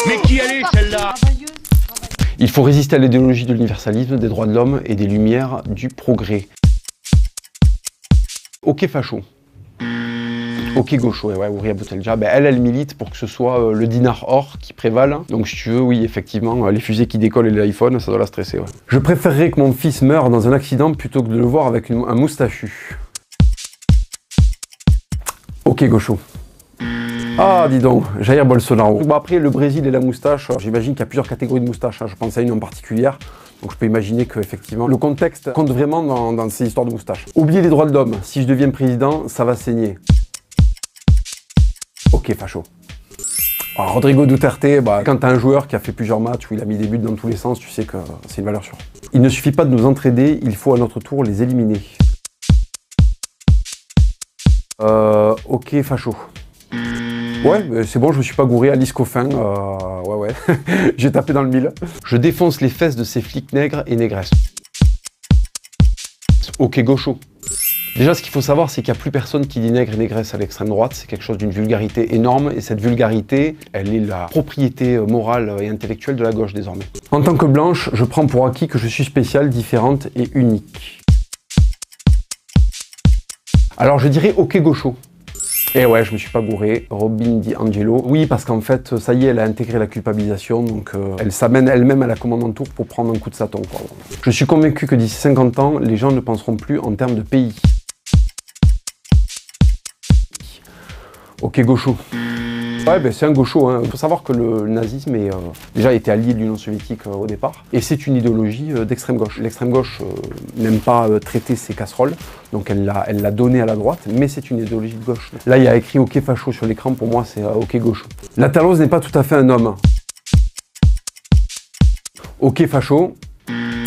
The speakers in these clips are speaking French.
Mais qui elle est celle-là? Il faut résister à l'idéologie de l'universalisme, des droits de l'homme et des lumières du progrès. Ok facho. Ok gaucho, ouais, Ouria Boutelja, ben elle milite pour que ce soit le dinar or qui prévale. Donc si tu veux, oui, effectivement, les fusées qui décollent et l'iPhone, ça doit la stresser, ouais. Je préférerais que mon fils meure dans un accident plutôt que de le voir avec un moustachu. Ok gaucho. Ah, dis donc, Jair Bolsonaro. Bon, après, le Brésil et la moustache, j'imagine qu'il y a plusieurs catégories de moustaches. Hein. Je pense à une en particulière. Donc je peux imaginer qu'effectivement, le contexte compte vraiment dans ces histoires de moustaches. Oubliez les droits de l'homme. Si je deviens président, ça va saigner. Ok, facho. Alors, Rodrigo Duterte, quand t'as un joueur qui a fait plusieurs matchs où il a mis des buts dans tous les sens, tu sais que c'est une valeur sûre. Il ne suffit pas de nous entraider, il faut à notre tour les éliminer. Ok, facho. Ouais, c'est bon, je me suis pas gouré, Alice Coffin, ouais, j'ai tapé dans le mille. Je défonce les fesses de ces flics nègres et négresses. Ok, gaucho. Déjà, ce qu'il faut savoir, c'est qu'il n'y a plus personne qui dit nègre et négresse à l'extrême droite. C'est quelque chose d'une vulgarité énorme. Et cette vulgarité, elle est la propriété morale et intellectuelle de la gauche désormais. En tant que blanche, je prends pour acquis que je suis spéciale, différente et unique. Alors, je dirais ok gaucho. Et ouais, je me suis pas gouré. Robin DiAngelo. Oui, parce qu'en fait, ça y est, elle a intégré la culpabilisation, donc elle s'amène elle-même à la commande en tour pour prendre un coup de saton, quoi. Je suis convaincu que d'ici 50 ans, les gens ne penseront plus en termes de pays. Ok, gaucho. Ouais, ben c'est un gaucho. Hein. Il faut savoir que le nazisme est, déjà était allié de l'Union soviétique au départ, et c'est une idéologie d'extrême gauche. L'extrême gauche n'aime pas traiter ses casseroles, donc elle l'a donné à la droite, mais c'est une idéologie de gauche. Là, il y a écrit ok facho sur l'écran, pour moi c'est ok gaucho. La Talos n'est pas tout à fait un homme. Ok facho.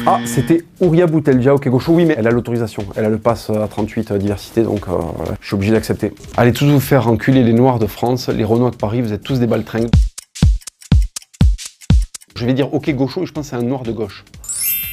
Ah, c'était Ouria Boutelja, ok gaucho, oui, mais elle a l'autorisation, elle a le pass à 38 diversité, donc je suis obligé d'accepter. Allez tous vous faire enculer les Noirs de France, les Renois de Paris, vous êtes tous des baltringues. Je vais dire ok gaucho et je pense que c'est un Noir de gauche.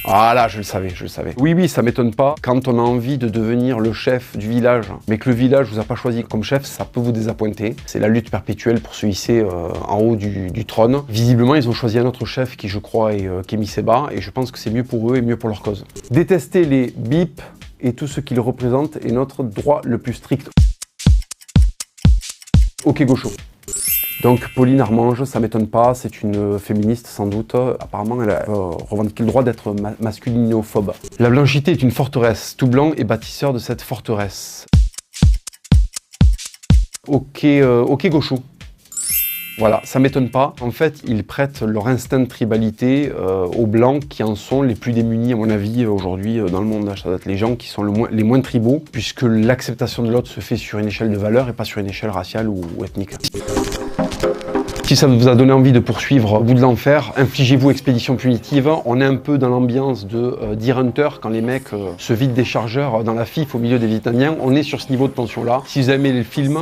Ah là, je le savais. Oui, ça m'étonne pas. Quand on a envie de devenir le chef du village, mais que le village vous a pas choisi comme chef, ça peut vous désappointer. C'est la lutte perpétuelle pour se hisser en haut du trône. Visiblement, ils ont choisi un autre chef qui, je crois, est Kémy Séba, et je pense que c'est mieux pour eux et mieux pour leur cause. Détester les bips et tout ce qu'ils représentent est notre droit le plus strict. Ok gaucho. Donc Pauline Armange, ça m'étonne pas, c'est une féministe sans doute. Apparemment, elle a revendiqué le droit d'être masculinophobe. La blanchité est une forteresse, tout blanc est bâtisseur de cette forteresse. Ok gaucho. Voilà, ça m'étonne pas. En fait, ils prêtent leur instinct de tribalité aux blancs qui en sont les plus démunis, à mon avis, aujourd'hui dans le monde. Ça doit être les gens qui sont les moins tribaux, puisque l'acceptation de l'autre se fait sur une échelle de valeur et pas sur une échelle raciale ou ethnique. Si ça vous a donné envie de poursuivre au bout de l'enfer, infligez-vous expédition punitive. On est un peu dans l'ambiance de Deer Hunter, quand les mecs se vident des chargeurs dans la FIF au milieu des Vietnamiens. On est sur ce niveau de tension-là. Si vous aimez les films,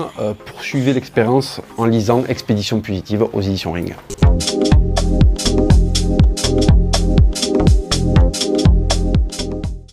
poursuivez l'expérience en lisant Expédition punitive aux éditions Ring.